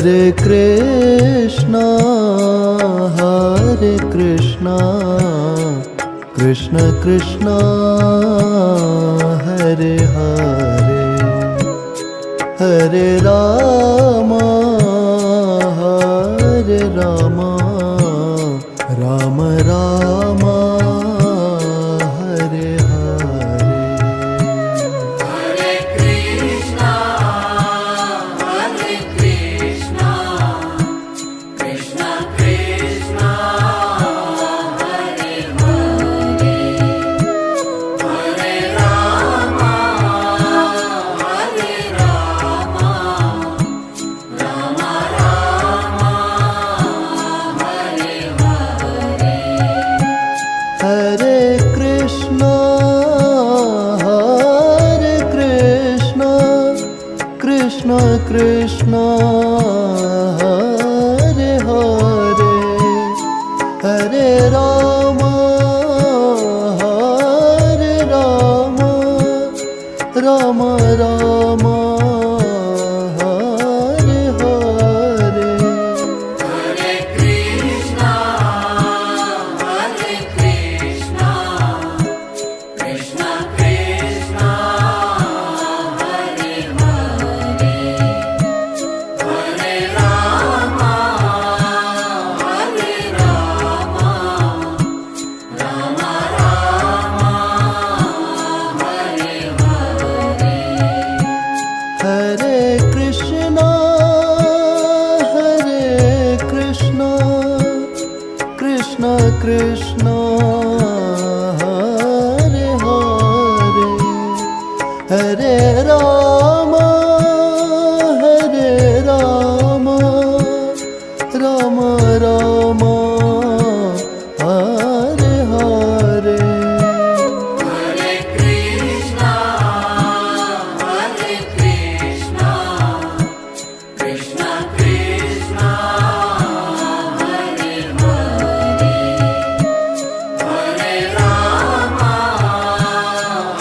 Hare Krishna, Hare Krishna, Krishna Krishna, Hare Hare, Hare Rama, Hare Rama, Rama Rama, Hare Hare. Hare Krishna, Hare Krishna, Krishna Krishna, Hare Hare, Hare Rama, Hare Rama, Rama Rama, Hare Hare. Hare Krishna, Hare Krishna, Krishna Krishna, Hare Hare, Hare Rama, Hare Rama, Rama Rama, Hare Hare. Hare Krishna, Hare Krishna, Krishna Krishna, Hare Hare, Hare Rama, Hare Rama, Rama Rama, Hare Hare. Hare Krishna, Hare Krishna, Krishna Krishna, Hare Hare, Hare Rama, Hare Rama, Rama Rama, Hare Hare. Hare Krishna, Hare Krishna, Krishna Krishna, Hare Hare, Hare Rama,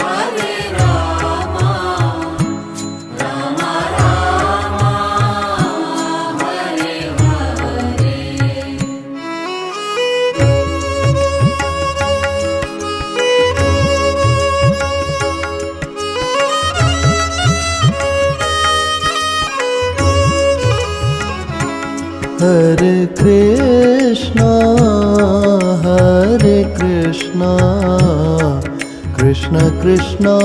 Hare Rama, Rama Rama, Hare Hare Krishna, Hare Krishna, Krishna Krishna,